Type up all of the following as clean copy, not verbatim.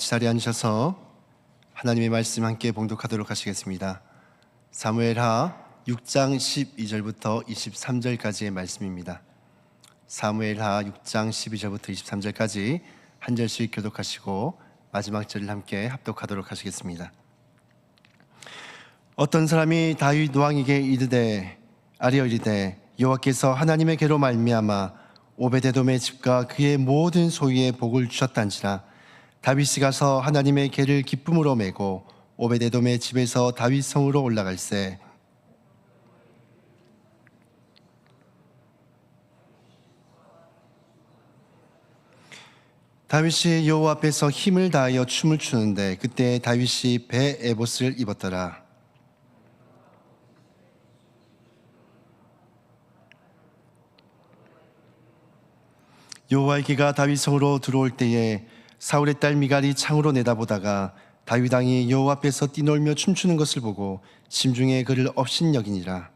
같이 자리에 앉으셔서 하나님의 말씀 함께 봉독하도록 하시겠습니다. 사무엘하 6장 12절부터 23절까지의 말씀입니다. 사무엘하 6장 12절부터 23절까지 한 절씩 교독하시고 마지막 절을 함께 합독하도록 하시겠습니다. 어떤 사람이 다윗 왕에게 이르되 아뢰어 이르되 여호와께서 하나님의 계로 말미암아 오베데돔의 집과 그의 모든 소유에 복을 주셨단지라. 다윗이 가서 하나님의 계를 기쁨으로 메고 오베데돔의 집에서 다윗 성으로 올라갈새 다윗이 여호와 앞에서 힘을 다하여 춤을 추는데 그때 다윗이 배 에봇을 입었더라. 여호와의 기가 다윗 성으로 들어올 때에 사울의 딸 미갈이 창으로 내다보다가 다윗 왕이 여호와 앞에서 뛰놀며 춤추는 것을 보고 심중에 그를 업신여기니라.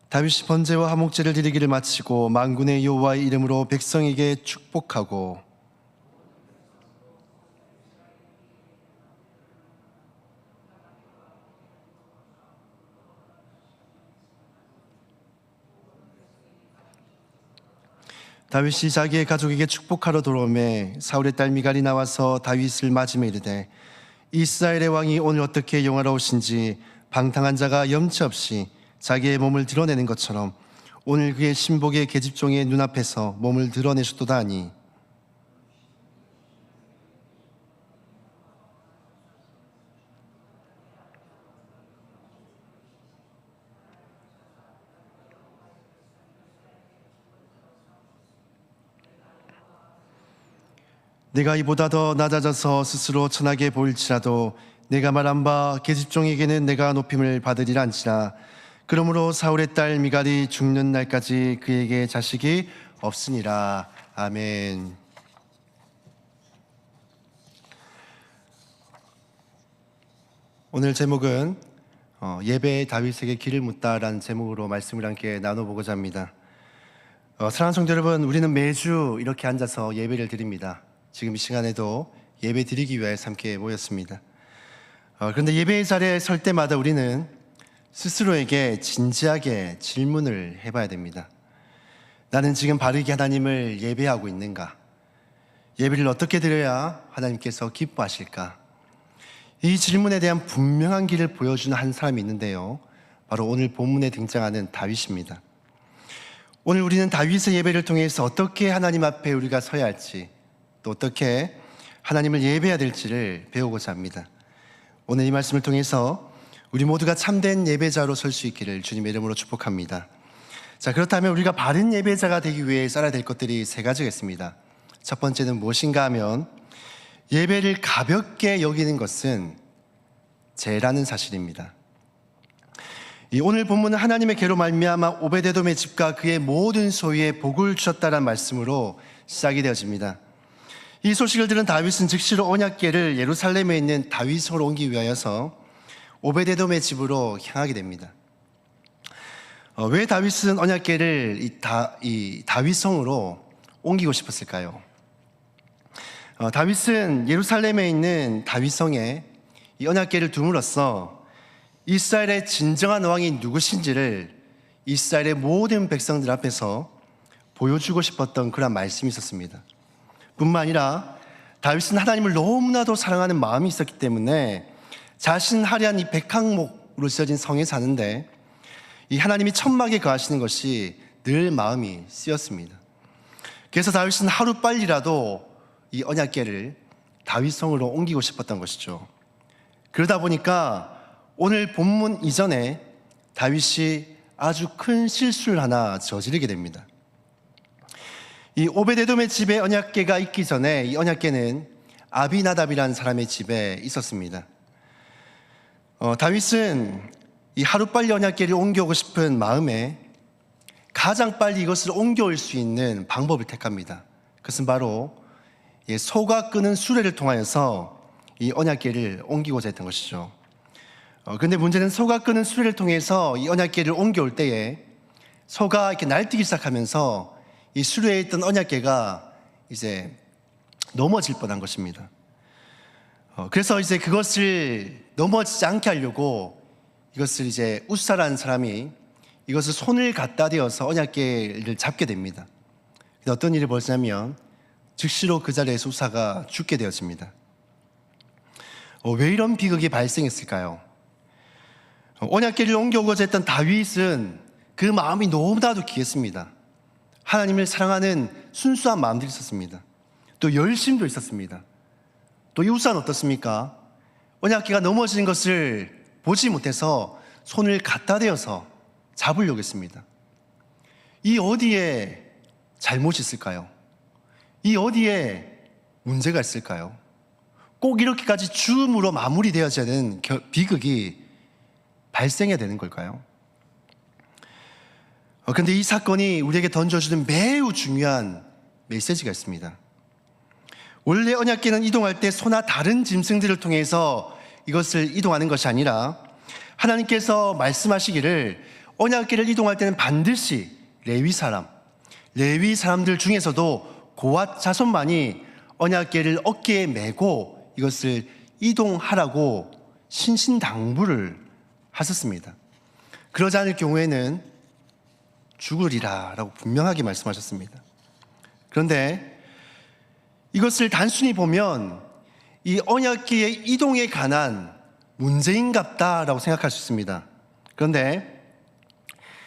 다윗이 번제와 화목제를 드리기를 마치고 만군의 여호와의 이름으로 백성에게 축복하고 다윗이 자기의 가족에게 축복하러 돌아오매 사울의 딸 미갈이 나와서 다윗을 맞으며 이르되 이스라엘의 왕이 오늘 어떻게 영화로우신지 방탕한 자가 염치 없이 자기의 몸을 드러내는 것처럼 오늘 그의 신복의 계집종의 눈앞에서 몸을 드러내셨도다 하니 내가 이보다 더 낮아져서 스스로 천하게 보일지라도 내가 말한 바 계집종에게는 내가 높임을 받으리라 한지라. 그러므로 사울의 딸 미갈이 죽는 날까지 그에게 자식이 없으니라. 아멘. 오늘 제목은 예배의 다윗에게 길을 묻다라는 제목으로 말씀을 함께 나눠보고자 합니다. 사랑하는 성도 여러분, 우리는 매주 이렇게 앉아서 예배를 드립니다. 지금 이 시간에도 예배 드리기 위해 함께 모였습니다. 그런데 예배의 자리에 설 때마다 우리는 스스로에게 진지하게 질문을 해봐야 됩니다. 나는 지금 바르게 하나님을 예배하고 있는가? 예배를 어떻게 드려야 하나님께서 기뻐하실까? 이 질문에 대한 분명한 길을 보여주는 한 사람이 있는데요, 바로 오늘 본문에 등장하는 다윗입니다. 오늘 우리는 다윗의 예배를 통해서 어떻게 하나님 앞에 우리가 서야 할지, 또 어떻게 하나님을 예배해야 될지를 배우고자 합니다. 오늘 이 말씀을 통해서 우리 모두가 참된 예배자로 설 수 있기를 주님의 이름으로 축복합니다. 자, 그렇다면 우리가 바른 예배자가 되기 위해 써야 될 것들이 세 가지가 있습니다. 첫 번째는 무엇인가 하면 예배를 가볍게 여기는 것은 죄라는 사실입니다. 이 오늘 본문은 하나님의 계로 말미암아 오베데돔의 집과 그의 모든 소유에 복을 주셨다는 말씀으로 시작이 되어집니다. 이 소식을 들은 다윗은 즉시로 언약궤를 예루살렘에 있는 다윗성으로 옮기기 위하여서 오베데돔의 집으로 향하게 됩니다. 왜 다윗은 언약궤를 이 다윗성으로 옮기고 싶었을까요? 다윗은 예루살렘에 있는 다윗성에 이 언약궤를 둠으로써 이스라엘의 진정한 왕이 누구신지를 이스라엘의 모든 백성들 앞에서 보여주고 싶었던 그런 말씀이 있었습니다. 뿐만 아니라 다윗은 하나님을 너무나도 사랑하는 마음이 있었기 때문에 자신 화려한 이 백항목으로 지어진 성에 사는데 이 하나님이 천막에 거하시는 것이 늘 마음이 쓰였습니다. 그래서 다윗은 하루빨리라도 이 언약궤를 다윗성으로 옮기고 싶었던 것이죠. 그러다 보니까 오늘 본문 이전에 다윗이 아주 큰 실수를 하나 저지르게 됩니다. 이 오베데돔의 집에 언약궤가 있기 전에 이 언약궤는 아비나답이라는 사람의 집에 있었습니다. 다윗은 이 하루빨리 언약궤를 옮겨오고 싶은 마음에 가장 빨리 이것을 옮겨올 수 있는 방법을 택합니다. 그것은 바로 소가 끄는 수레를 통하여서 이 언약궤를 옮기고자 했던 것이죠. 그런데 문제는 소가 끄는 수레를 통해서 이 언약궤를 옮겨올 때에 소가 이렇게 날뛰기 시작하면서 이 수레에 있던 언약궤가 이제 넘어질 뻔한 것입니다. 그래서 이제 그것을 넘어지지 않게 하려고 이것을 이제 웃사라는 사람이 이것을 손을 갖다 대어서 언약궤를 잡게 됩니다. 어떤 일이 벌어지냐면 즉시로 그 자리에서 웃사가 죽게 되었습니다. 왜 이런 비극이 발생했을까요? 언약궤를 옮겨오고자 했던 다윗은 그 마음이 너무나도 귀했습니다. 하나님을 사랑하는 순수한 마음들이 있었습니다. 또 열심도 있었습니다. 또 이 웃사는 어떻습니까? 언약궤가 넘어지는 것을 보지 못해서 손을 갖다 대어서 잡으려고 했습니다. 이 어디에 잘못이 있을까요? 이 어디에 문제가 있을까요? 꼭 이렇게까지 죽음으로 마무리되어져야 되는 비극이 발생해야 되는 걸까요? 그런데 이 사건이 우리에게 던져주는 매우 중요한 메시지가 있습니다. 원래 언약궤는 이동할 때 소나 다른 짐승들을 통해서 이것을 이동하는 것이 아니라 하나님께서 말씀하시기를 언약궤를 이동할 때는 반드시 레위 사람들 중에서도 고앗 자손만이 언약궤를 어깨에 메고 이것을 이동하라고 신신당부를 하셨습니다. 그러지 않을 경우에는 죽으리라 라고 분명하게 말씀하셨습니다. 그런데 이것을 단순히 보면 이 언약궤의 이동에 관한 문제인갑다라고 생각할 수 있습니다. 그런데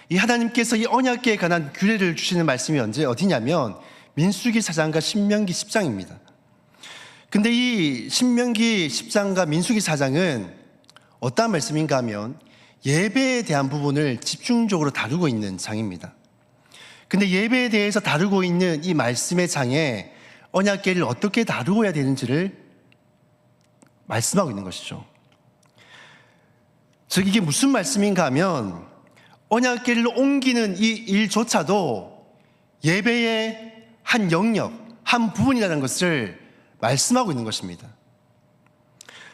이 하나님께서 이 언약궤에 관한 규례를 주시는 말씀이 어디냐면 민수기 4장과 신명기 10장입니다. 근데 이 신명기 10장과 민수기 4장은 어떠한 말씀인가 하면 예배에 대한 부분을 집중적으로 다루고 있는 장입니다. 근데 예배에 대해서 다루고 있는 이 말씀의 장에 언약궤를 어떻게 다루어야 되는지를 말씀하고 있는 것이죠. 즉 이게 무슨 말씀인가 하면 언약궤를 옮기는 이 일조차도 예배의 한 영역, 한 부분이라는 것을 말씀하고 있는 것입니다.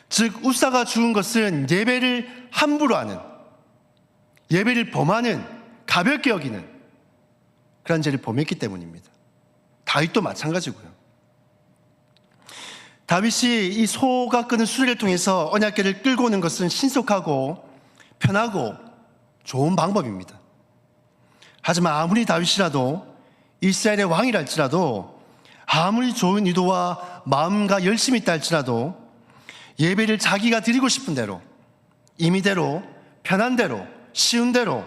즉 웃사가 죽은 것은 예배를 함부로 하는, 예배를 범하는, 가볍게 여기는 그런 죄를 범했기 때문입니다. 다윗도 마찬가지고요. 다윗이 이 소가 끄는 수레를 통해서 언약궤를 끌고 오는 것은 신속하고 편하고 좋은 방법입니다. 하지만 아무리 다윗이라도 이스라엘의 왕이라 할지라도 아무리 좋은 의도와 마음과 열심이 있다 할지라도 예배를 자기가 드리고 싶은 대로, 임의대로, 편한 대로, 쉬운 대로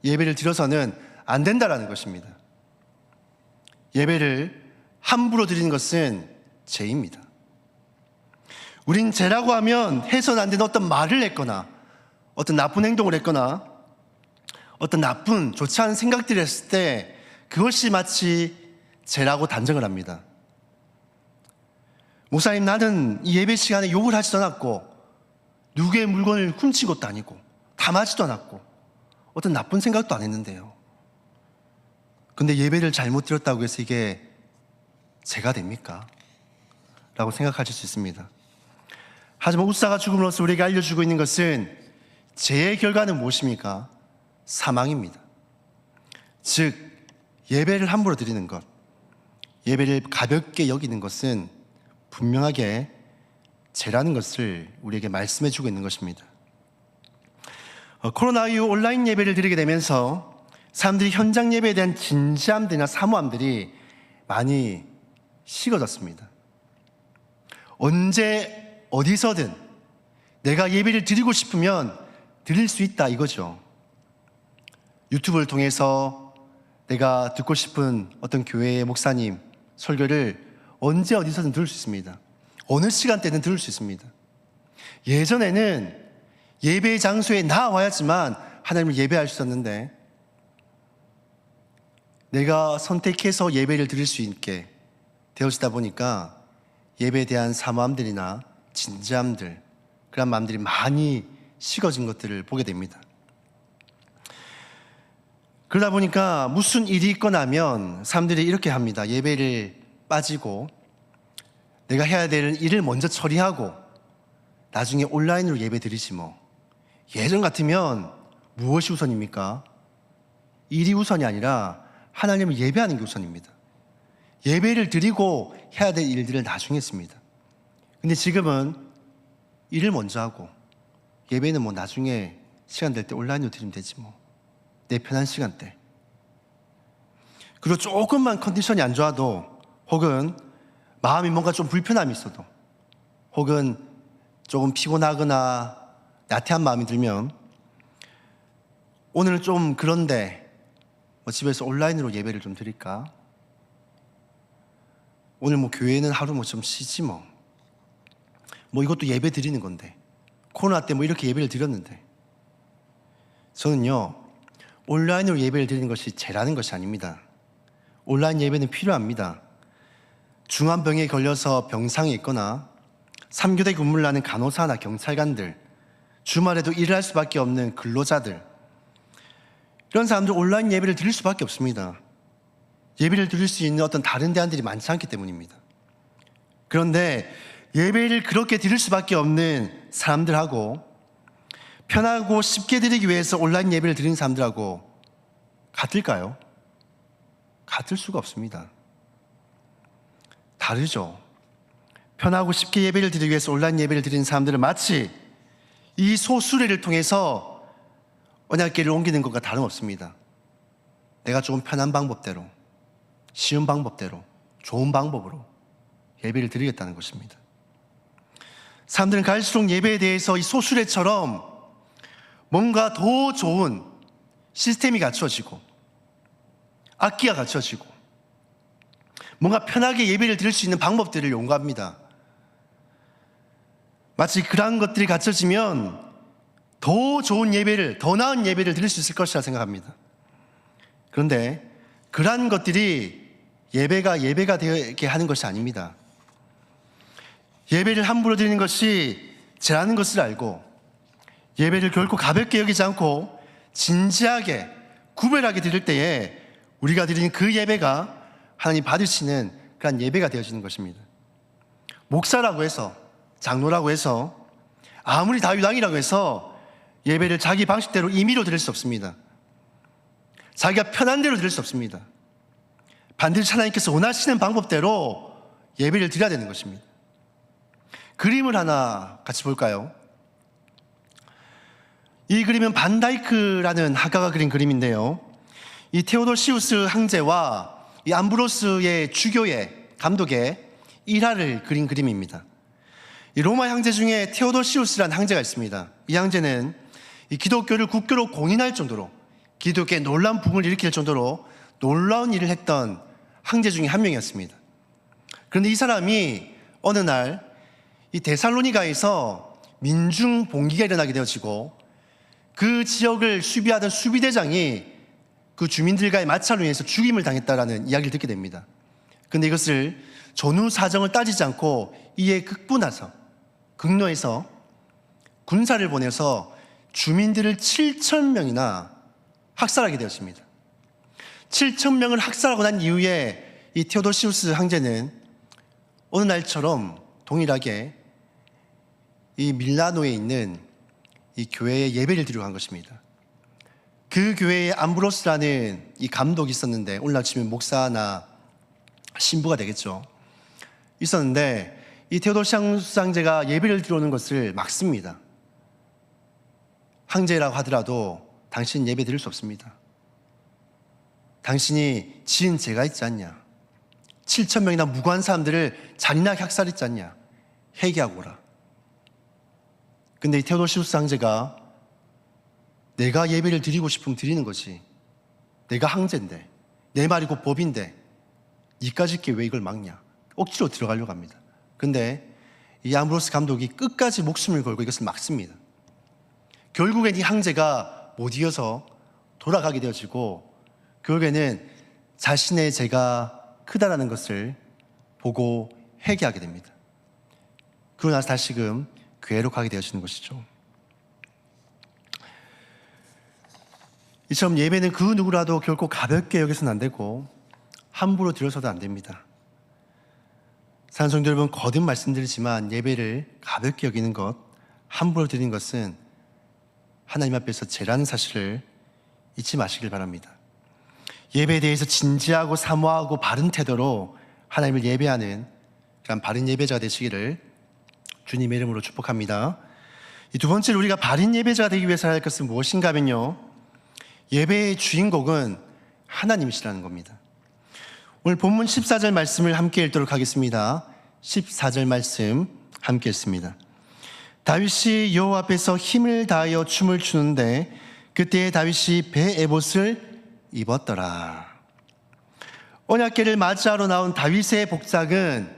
예배를 드려서는 안 된다라는 것입니다. 예배를 함부로 드리는 것은 죄입니다. 우린 죄라고 하면 해서는 안 되는 어떤 말을 했거나 어떤 나쁜 행동을 했거나 어떤 나쁜 좋지 않은 생각들을 했을 때 그것이 마치 죄라고 단정을 합니다. 목사님, 나는 이 예배 시간에 욕을 하지도 않았고 누구의 물건을 훔친 것도 아니고 탐하지도 않았고 어떤 나쁜 생각도 안 했는데요. 근데 예배를 잘못 드렸다고 해서 이게 죄가 됩니까? 라고 생각하실 수 있습니다. 하지만 웃사가 죽음으로써 우리에게 알려주고 있는 것은 죄의 결과는 무엇입니까? 사망입니다. 즉 예배를 함부로 드리는 것, 예배를 가볍게 여기는 것은 분명하게 죄라는 것을 우리에게 말씀해 주고 있는 것입니다. 코로나 이후 온라인 예배를 드리게 되면서 사람들이 현장 예배에 대한 진지함들이나 사모함들이 많이 식어졌습니다. 언제 어디서든 내가 예배를 드리고 싶으면 드릴 수 있다 이거죠. 유튜브를 통해서 내가 듣고 싶은 어떤 교회의 목사님 설교를 언제 어디서든 들을 수 있습니다. 어느 시간대든 들을 수 있습니다. 예전에는 예배 장소에 나와야지만 하나님을 예배할 수 있었는데 내가 선택해서 예배를 드릴 수 있게 되어지다 보니까 예배에 대한 사모함들이나 진지함들, 그런 마음들이 많이 식어진 것들을 보게 됩니다. 그러다 보니까 무슨 일이 있거나 하면 사람들이 이렇게 합니다. 예배를 빠지고 내가 해야 될 일을 먼저 처리하고 나중에 온라인으로 예배 드리지 뭐, 예전 같으면 무엇이 우선입니까? 일이 우선이 아니라 하나님을 예배하는 게 우선입니다. 예배를 드리고 해야 될 일들을 나중에 했습니다. 근데 지금은 일을 먼저 하고 예배는 뭐 나중에 시간 될 때 온라인으로 드리면 되지 뭐. 내 편한 시간대. 그리고 조금만 컨디션이 안 좋아도 혹은 마음이 뭔가 좀 불편함이 있어도 혹은 조금 피곤하거나 나태한 마음이 들면 오늘은 좀 그런데 뭐 집에서 온라인으로 예배를 좀 드릴까? 오늘 뭐 교회는 하루 뭐 좀 쉬지 뭐. 뭐 이것도 예배 드리는 건데 코로나 때 뭐 이렇게 예배를 드렸는데 저는요 온라인으로 예배를 드리는 것이 죄라는 것이 아닙니다. 온라인 예배는 필요합니다. 중환병에 걸려서 병상에 있거나 3교대 근무를 하는 간호사나 경찰관들, 주말에도 일을 할 수밖에 없는 근로자들, 이런 사람들 온라인 예배를 드릴 수밖에 없습니다. 예배를 드릴 수 있는 어떤 다른 대안들이 많지 않기 때문입니다. 그런데 예배를 그렇게 드릴 수밖에 없는 사람들하고 편하고 쉽게 드리기 위해서 온라인 예배를 드리는 사람들하고 같을까요? 같을 수가 없습니다. 다르죠. 편하고 쉽게 예배를 드리기 위해서 온라인 예배를 드리는 사람들은 마치 이 소수레를 통해서 언약궤를 옮기는 것과 다름없습니다. 내가 조금 편한 방법대로, 쉬운 방법대로, 좋은 방법으로 예배를 드리겠다는 것입니다. 사람들은 갈수록 예배에 대해서 이 소수레처럼 뭔가 더 좋은 시스템이 갖춰지고 악기가 갖춰지고 뭔가 편하게 예배를 드릴 수 있는 방법들을 요구합니다. 마치 그러한 것들이 갖춰지면 더 좋은 예배를, 더 나은 예배를 드릴 수 있을 것이라 생각합니다. 그런데 그러한 것들이 예배가 되게 하는 것이 아닙니다. 예배를 함부로 드리는 것이 죄라는 것을 알고 예배를 결코 가볍게 여기지 않고 진지하게 구별하게 드릴 때에 우리가 드리는 그 예배가 하나님 받으시는 그런 예배가 되어지는 것입니다. 목사라고 해서, 장로라고 해서, 아무리 다윗왕이라고 해서 예배를 자기 방식대로 임의로 드릴 수 없습니다. 자기가 편한 대로 드릴 수 없습니다. 반드시 하나님께서 원하시는 방법대로 예배를 드려야 되는 것입니다. 그림을 하나 같이 볼까요? 이 그림은 반다이크라는 화가가 그린 그림인데요. 이 테오도시우스 황제와 이 암브로스의 주교의 감독의 일화를 그린 그림입니다. 이 로마 황제 중에 테오도시우스라는 황제가 있습니다. 이 황제는 이 기독교를 국교로 공인할 정도로 기독교에 놀라운 붐을 일으킬 정도로 놀라운 일을 했던 황제 중에 한 명이었습니다. 그런데 이 사람이 어느 날 이 데살로니가에서 민중 봉기가 일어나게 되어지고 그 지역을 수비하던 수비대장이 그 주민들과의 마찰로 인해서 죽임을 당했다라는 이야기를 듣게 됩니다. 그런데 이것을 전후 사정을 따지지 않고 이에 극노해서 군사를 보내서 주민들을 7,000명이나 학살하게 되었습니다. 7,000명을 학살하고 난 이후에 이 테오도시우스 황제는 어느 날처럼 동일하게 이 밀라노에 있는 이 교회에 예배를 드리러 간 것입니다. 그 교회에 암브로스라는 이 감독이 있었는데 오늘날 치면 목사나 신부가 되겠죠. 있었는데 이 테오도시우스 황제가 예배를 드려오는 것을 막습니다. 황제라고 하더라도 당신 예배 드릴 수 없습니다. 당신이 지은 죄가 있지 않냐? 7,000명이나 무고한 사람들을 잔인하게 학살했지 않냐? 회개하고 오라. 근데 이 테오도시우스 황제가 내가 예배를 드리고 싶으면 드리는 거지. 내가 황제인데, 내 말이고 법인데 니까짓 게 왜 이걸 막냐? 억지로 들어가려고 합니다. 근데 이 암브로스 감독이 끝까지 목숨을 걸고 이것을 막습니다. 결국엔 이 황제가 못 이겨서 돌아가게 되어지고 결국에는 자신의 죄가 크다라는 것을 보고 회개하게 됩니다. 그러고 나서 다시금 교회로 가게 되어지는 것이죠. 이처럼 예배는 그 누구라도 결코 가볍게 여겨서는 안 되고 함부로 드려서도 안 됩니다. 사랑하는 성도 여러분, 거듭 말씀드리지만 예배를 가볍게 여기는 것, 함부로 드리는 것은 하나님 앞에서 죄라는 사실을 잊지 마시길 바랍니다. 예배에 대해서 진지하고 사모하고 바른 태도로 하나님을 예배하는 그런 바른 예배자가 되시기를 주님의 이름으로 축복합니다. 이 두 번째로 우리가 바른 예배자가 되기 위해서 해야 할 것은 무엇인가 하면요, 예배의 주인공은 하나님이시라는 겁니다. 오늘 본문 14절 말씀을 함께 읽도록 하겠습니다. 14절 말씀 함께 읽습니다. 다윗이 여호와 앞에서 힘을 다하여 춤을 추는데 그때 다윗이 배 에봇을 입었더라. 언약궤를 맞이하러 나온 다윗의 복장은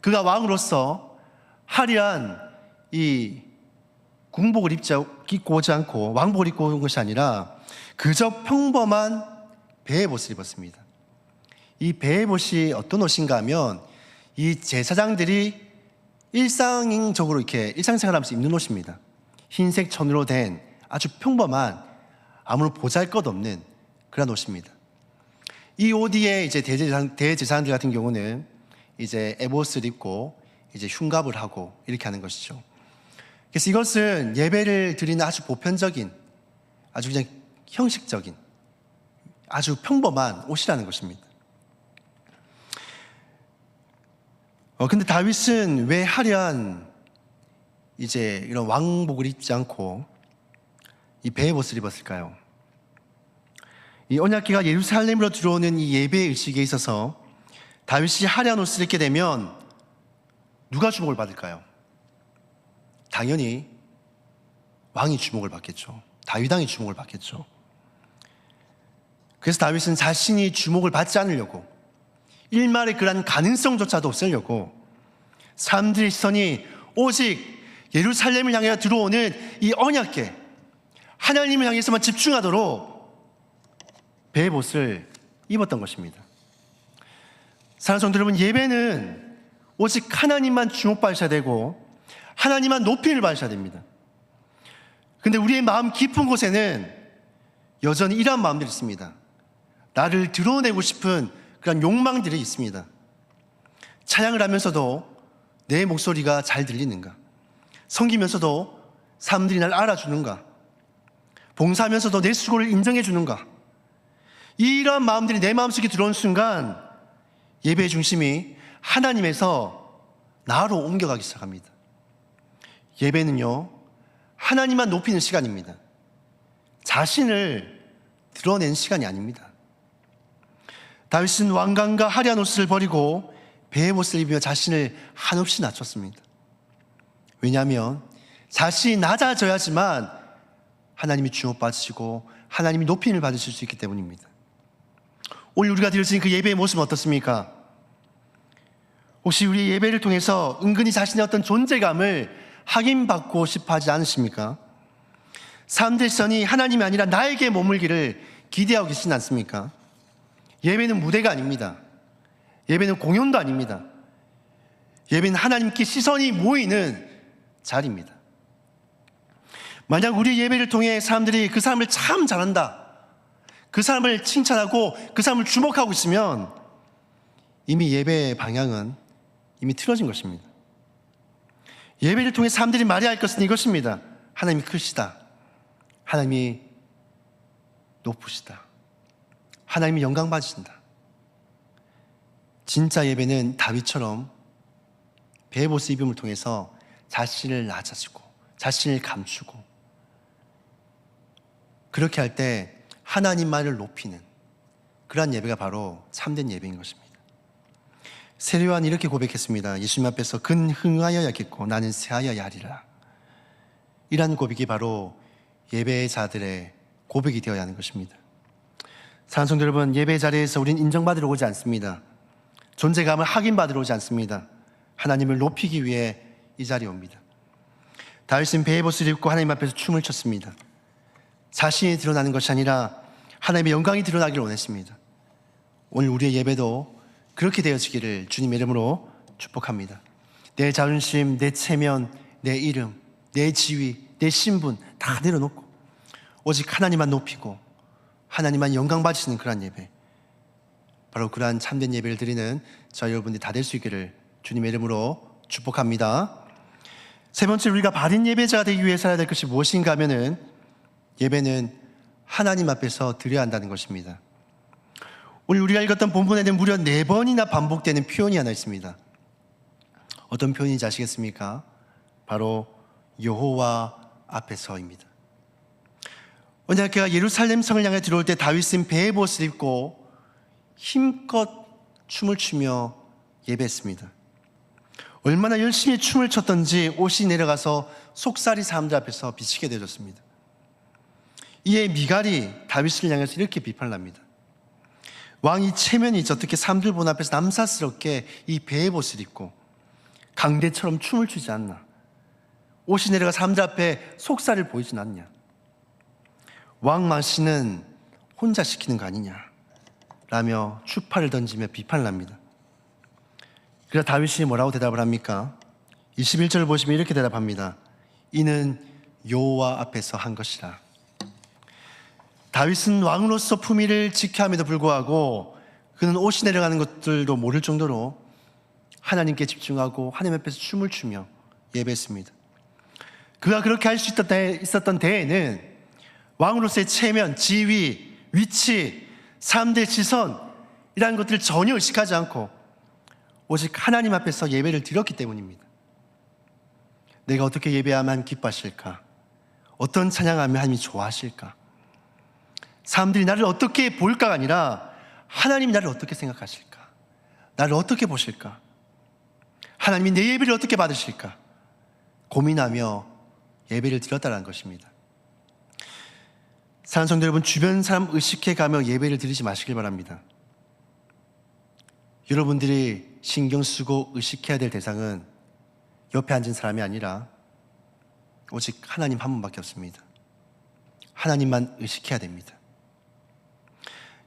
그가 왕으로서 화려한 이 궁복을 입고 오지 않고 왕복을 입고 온 것이 아니라 그저 평범한 베옷을 입었습니다. 이 베옷이 어떤 옷인가 하면 이 제사장들이 일상적으로 이렇게 일상생활하면서 입는 옷입니다. 흰색 천으로 된 아주 평범한 아무런 보잘것없는 그런 옷입니다. 이 옷 위에 이제 대제사장들 같은 경우는 이제 에봇을 입고 이제 흉갑을 하고 이렇게 하는 것이죠. 그래서 이것은 예배를 드리는 아주 보편적인, 아주 그냥 형식적인, 아주 평범한 옷이라는 것입니다. 근데 다윗은 왜 화려한 이제 이런 왕복을 입지 않고 이 베옷을 입었을까요? 이 언약궤가 예루살렘으로 들어오는 이 예배 의식에 있어서 다윗이 화려한 옷을 입게 되면 누가 주목을 받을까요? 당연히 왕이 주목을 받겠죠. 다윗 왕이 주목을 받겠죠. 그래서 다윗은 자신이 주목을 받지 않으려고, 일말의 그런 가능성조차도 없애려고 사람들의 시선이 오직 예루살렘을 향해 들어오는 이 언약궤, 하나님을 향해서만 집중하도록 베옷을 입었던 것입니다. 사랑하는 성도 여러분, 예배는 오직 하나님만 주목받으셔야 되고 하나님만 높임을 받으셔야 됩니다. 근데 우리의 마음 깊은 곳에는 여전히 이러한 마음들이 있습니다. 나를 드러내고 싶은 그런 욕망들이 있습니다. 찬양을 하면서도 내 목소리가 잘 들리는가? 섬기면서도 사람들이 날 알아주는가? 봉사하면서도 내 수고를 인정해 주는가? 이러한 마음들이 내 마음속에 들어온 순간 예배의 중심이 하나님에서 나로 옮겨가기 시작합니다. 예배는요, 하나님만 높이는 시간입니다. 자신을 드러내는 시간이 아닙니다. 다윗은 왕관과 화려한 옷을 버리고 베옷을 입으며 자신을 한없이 낮췄습니다. 왜냐하면 자신이 낮아져야지만 하나님이 주목받으시고 하나님이 높임을 받으실 수 있기 때문입니다. 오늘 우리가 드려진 그 예배의 모습은 어떻습니까? 혹시 우리 예배를 통해서 은근히 자신의 어떤 존재감을 확인받고 싶어 하지 않으십니까? 사람들의 시선이 하나님이 아니라 나에게 머물기를 기대하고 계시지 않습니까? 예배는 무대가 아닙니다. 예배는 공연도 아닙니다. 예배는 하나님께 시선이 모이는 자리입니다. 만약 우리 예배를 통해 사람들이 그 사람을 참 잘한다, 그 사람을 칭찬하고 그 사람을 주목하고 있으면 이미 예배의 방향은 이미 틀어진 것입니다. 예배를 통해 사람들이 말해야 할 것은 이것입니다. 하나님이 크시다, 하나님이 높으시다, 하나님이 영광 받으신다. 진짜 예배는 다윗처럼 베옷을 입음을 통해서 자신을 낮아지고 자신을 감추고, 그렇게 할 때 하나님만을 높이는 그러한 예배가 바로 참된 예배인 것입니다. 세례요한이 이렇게 고백했습니다. 예수님 앞에서 근 흥하여야겠고 나는 새하여야 하리라. 이러한 고백이 바로 예배의 자들의 고백이 되어야 하는 것입니다. 사랑하는 성도 여러분, 예배 자리에서 우리는 인정받으러 오지 않습니다. 존재감을 확인받으러 오지 않습니다. 하나님을 높이기 위해 이 자리에 옵니다. 다윗은 베옷을 입고 하나님 앞에서 춤을 췄습니다. 자신이 드러나는 것이 아니라 하나님의 영광이 드러나기를 원했습니다. 오늘 우리의 예배도 그렇게 되어지기를 주님의 이름으로 축복합니다. 내 자존심, 내 체면, 내 이름, 내 지위, 내 신분 다 내려놓고 오직 하나님만 높이고 하나님만 영광 받으시는 그러한 예배, 바로 그러한 참된 예배를 드리는 저희 여러분들이 다 될 수 있기를 주님의 이름으로 축복합니다. 세 번째, 우리가 바른 예배자가 되기 위해서 해야 될 것이 무엇인가 하면은 예배는 하나님 앞에서 드려야 한다는 것입니다. 오늘 우리가 읽었던 본문에는 무려 4번이나 반복되는 표현이 하나 있습니다. 어떤 표현인지 아시겠습니까? 바로 여호와 앞에서입니다. 언제가 예루살렘 성을 향해 들어올 때 다윗은 배의 옷을 입고 힘껏 춤을 추며 예배했습니다. 얼마나 열심히 춤을 췄던지 옷이 내려가서 속살이 사람들 앞에서 비치게 되어졌습니다. 이에 미갈이 다윗을 향해서 이렇게 비판을 합니다. 왕이 체면이 어떻게 사람들 본 앞에서 남사스럽게 이 배의 옷을 입고 강대처럼 춤을 추지 않나? 옷이 내려가 사람들 앞에 속살을 보이진 않냐? 왕마씨는 혼자 시키는 거 아니냐? 라며 추파를 던지며 비판을 합니다. 그래서 다윗이 뭐라고 대답을 합니까? 21절을 보시면 이렇게 대답합니다. 이는 여호와 앞에서 한 것이라. 다윗은 왕으로서 품위를 지켜야 함에도 불구하고 그는 옷이 내려가는 것들도 모를 정도로 하나님께 집중하고 하나님 앞에서 춤을 추며 예배했습니다. 그가 그렇게 할 수 있었던 데에는 왕으로서의 체면, 지위, 위치, 사람들의 시선이라는 것들을 전혀 의식하지 않고 오직 하나님 앞에서 예배를 드렸기 때문입니다. 내가 어떻게 예배하면 하나님 기뻐하실까? 어떤 찬양하면 하나님이 좋아하실까? 사람들이 나를 어떻게 볼까가 아니라 하나님이 나를 어떻게 생각하실까? 나를 어떻게 보실까? 하나님이 내 예배를 어떻게 받으실까? 고민하며 예배를 드렸다는 것입니다. 사랑하는 성도 여러분, 주변 사람 의식해가며 예배를 드리지 마시길 바랍니다. 여러분들이 신경 쓰고 의식해야 될 대상은 옆에 앉은 사람이 아니라 오직 하나님 한 분밖에 없습니다. 하나님만 의식해야 됩니다.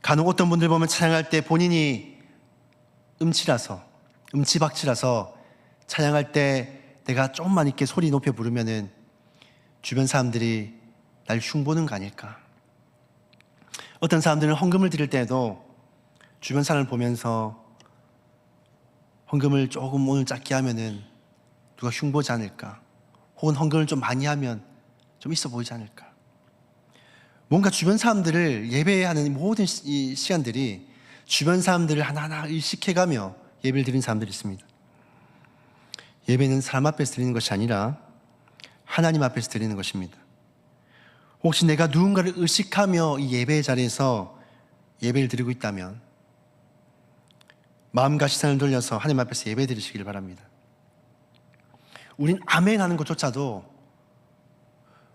간혹 어떤 분들 보면 찬양할 때 본인이 음치박치라서 찬양할 때 내가 조금만 이렇게 소리 높여 부르면은 주변 사람들이 날 흉보는 거 아닐까? 어떤 사람들은 헌금을 드릴 때에도 주변 사람을 보면서 헌금을 조금 오늘 작게 하면은 누가 흉보지 않을까? 혹은 헌금을 좀 많이 하면 좀 있어 보이지 않을까? 뭔가 주변 사람들을 예배하는 모든 이 시간들이 주변 사람들을 하나하나 의식해가며 예배를 드리는 사람들이 있습니다. 예배는 사람 앞에서 드리는 것이 아니라 하나님 앞에서 드리는 것입니다. 혹시 내가 누군가를 의식하며 이 예배의 자리에서 예배를 드리고 있다면 마음과 시선을 돌려서 하나님 앞에서 예배 드리시길 바랍니다. 우린 아멘 하는 것조차도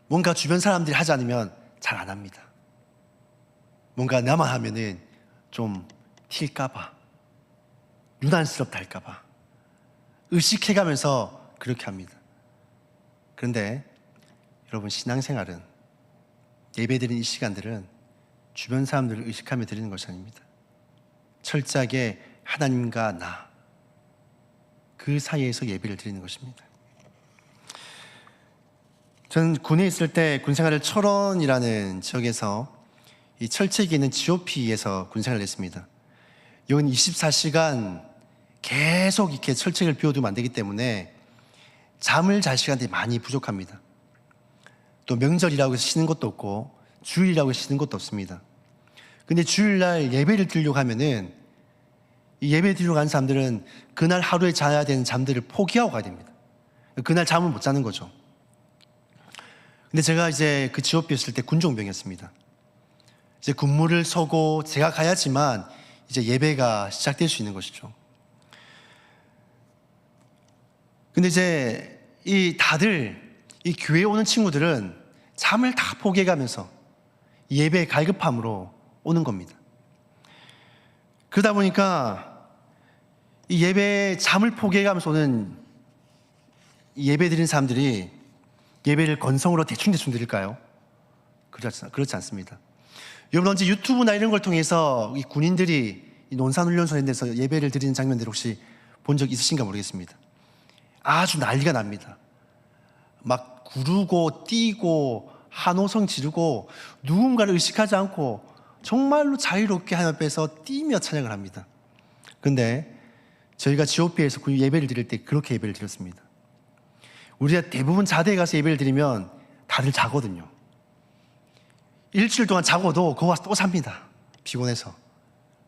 뭔가 주변 사람들이 하지 않으면 잘 안 합니다. 뭔가 나만 하면은 좀 튈까봐, 유난스럽다 할까봐 의식해가면서 그렇게 합니다. 그런데 여러분, 신앙생활은 예배드리는 이 시간들은 주변 사람들을 의식하며 드리는 것이 아닙니다. 철저하게 하나님과 나, 그 사이에서 예배를 드리는 것입니다. 저는 군에 있을 때 군생활을 철원이라는 지역에서 이 철책이 있는 GOP에서 군생활을 했습니다. 여기는 24시간 계속 이렇게 철책을 비워두면 안 되기 때문에 잠을 잘 시간들이 많이 부족합니다. 또 명절이라고 해서 쉬는 것도 없고 주일이라고 해서 쉬는 것도 없습니다. 근데 주일날 예배를 드리려고 하면은 이 예배 드리러 간 사람들은 그날 하루에 자야 되는 잠들을 포기하고 가야 됩니다. 그날 잠을 못 자는 거죠. 근데 제가 이제 그 GOP였을 때 군종병이었습니다. 이제 군무를 서고 제가 가야지만 이제 예배가 시작될 수 있는 것이죠. 근데 이제 다들 이 교회에 오는 친구들은 잠을 다 포기해가면서 예배의 갈급함으로 오는 겁니다. 그러다 보니까 이 예배에 잠을 포기해가면서 오는 예배 드리는 사람들이 예배를 건성으로 대충 드릴까요? 그렇지 않습니다. 여러분, 언제 유튜브나 이런 걸 통해서 이 군인들이 이 논산훈련소에 대해서 예배를 드리는 장면들 혹시 본 적 있으신가 모르겠습니다. 아주 난리가 납니다. 막 구르고 뛰고 한호성 지르고 누군가를 의식하지 않고 정말로 자유롭게 하나님 앞에서 뛰며 찬양을 합니다. 그런데 저희가 GOP에서 예배를 드릴 때 그렇게 예배를 드렸습니다. 우리가 대부분 자대에 가서 예배를 드리면 다들 자거든요. 일주일 동안 자고도 거기 와서 또 잡니다. 피곤해서.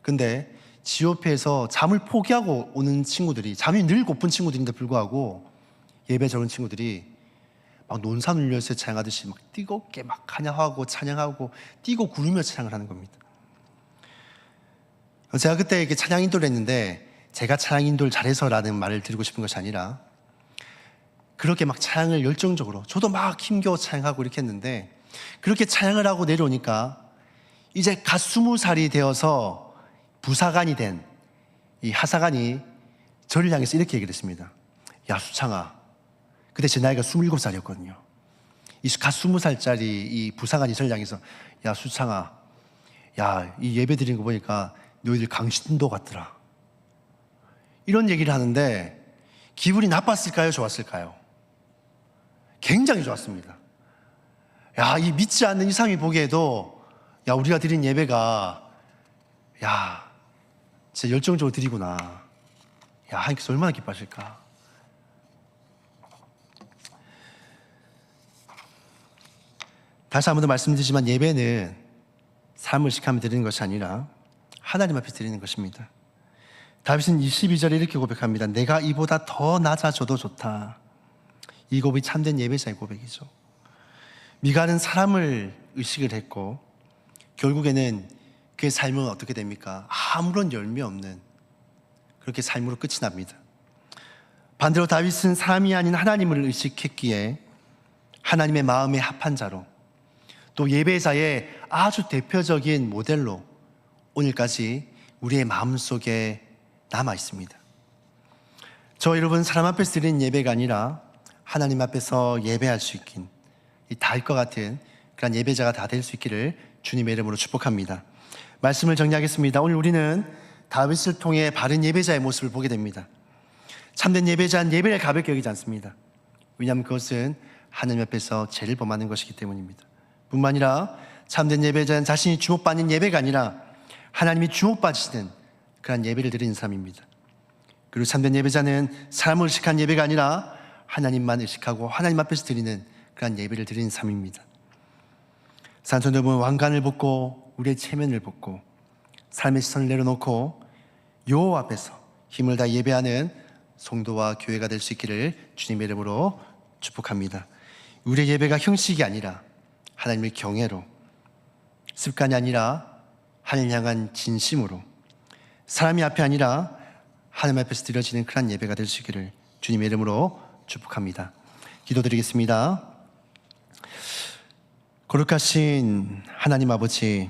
근데 지오페에서 잠을 포기하고 오는 친구들이, 잠이 늘 고픈 친구들인데 불구하고 예배 적은 친구들이 막 논산 울려서 찬양하듯이 막 뜨겁게 막 찬양하고 뛰고 구르며 찬양을 하는 겁니다. 제가 그때 이렇게 찬양 인도를 했는데, 제가 찬양 인도를 잘해서라는 말을 드리고 싶은 것이 아니라, 그렇게 막 찬양을 열정적으로, 저도 막 힘겨워 찬양하고 이렇게 했는데, 그렇게 찬양을 하고 내려오니까 이제 갓 20살이 되어서 부사관이 된 이 하사관이 저를 향해서 이렇게 얘기를 했습니다. 야, 수창아. 그때 제 나이가 27살이었거든요. 이 갓 20살짜리 이 부사관이 저를 향해서, 야, 수창아. 야, 이 예배 드리는 거 보니까 너희들 강신도 같더라. 이런 얘기를 하는데 기분이 나빴을까요? 좋았을까요? 굉장히 좋았습니다. 야, 이 믿지 않는 이 사람이 보기에도, 야, 우리가 드린 예배가, 야, 진짜 열정적으로 드리구나. 야, 하나님께서 얼마나 기뻐하실까. 다시 한 번 더 말씀드리지만, 예배는 삶을 의식하며 드리는 것이 아니라 하나님 앞에 드리는 것입니다. 다윗은 22절에 이렇게 고백합니다. 내가 이보다 더 낮아져도 좋다. 이 고백이 참된 예배자의 고백이죠. 미가는 사람을 의식을 했고 결국에는 그의 삶은 어떻게 됩니까? 아무런 열매 없는 그렇게 삶으로 끝이 납니다. 반대로 다윗은 사람이 아닌 하나님을 의식했기에 하나님의 마음에 합한 자로, 또 예배자의 아주 대표적인 모델로 오늘까지 우리의 마음속에 남아 있습니다. 저 여러분, 사람 앞에서 드리는 예배가 아니라 하나님 앞에서 예배할 수 있긴, 이 다윗과 같은 그런 예배자가 다 될 수 있기를 주님의 이름으로 축복합니다. 말씀을 정리하겠습니다. 오늘 우리는 다윗을 통해 바른 예배자의 모습을 보게 됩니다. 참된 예배자는 예배를 가볍게 여기지 않습니다. 왜냐하면 그것은 하나님 앞에서 죄를 범하는 것이기 때문입니다. 뿐만 아니라 참된 예배자는 자신이 주목받는 예배가 아니라 하나님이 주목받으시는 그런 예배를 드리는 사람입니다. 그리고 참된 예배자는 사람을 의식한 예배가 아니라 하나님만 의식하고 하나님 앞에서 드리는 그런 예배를 드리는 삶입니다. 산촌 여러분, 왕관을 벗고 우리의 체면을 벗고 삶의 시선을 내려놓고 여호와 앞에서 힘을 다해 예배하는 성도와 교회가 될 수 있기를 주님의 이름으로 축복합니다. 우리의 예배가 형식이 아니라 하나님의 경외로, 습관이 아니라 하나님 향한 진심으로, 사람이 앞에 아니라 하나님 앞에서 드려지는 그런 예배가 될 수 있기를 주님의 이름으로 축복합니다. 기도드리겠습니다. 거룩하신 하나님 아버지,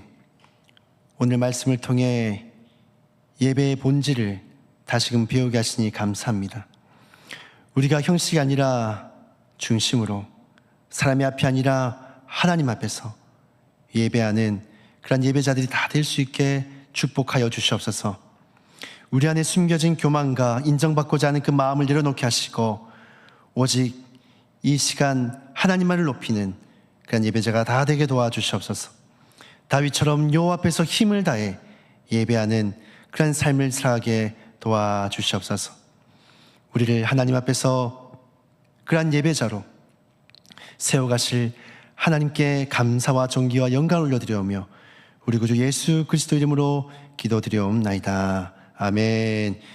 오늘 말씀을 통해 예배의 본질을 다시금 배우게 하시니 감사합니다. 우리가 형식이 아니라 중심으로, 사람의 앞이 아니라 하나님 앞에서 예배하는 그런 예배자들이 다 될 수 있게 축복하여 주시옵소서. 우리 안에 숨겨진 교만과 인정받고자 하는 그 마음을 내려놓게 하시고 오직 이 시간 하나님만을 높이는 그런 예배자가 다 되게 도와주시옵소서. 다윗처럼 여호와 앞에서 힘을 다해 예배하는 그런 삶을 살아가게 도와주시옵소서. 우리를 하나님 앞에서 그런 예배자로 세워가실 하나님께 감사와 존귀와 영광을 올려드려오며 우리 구주 예수 그리스도 이름으로 기도드려옵나이다. 아멘.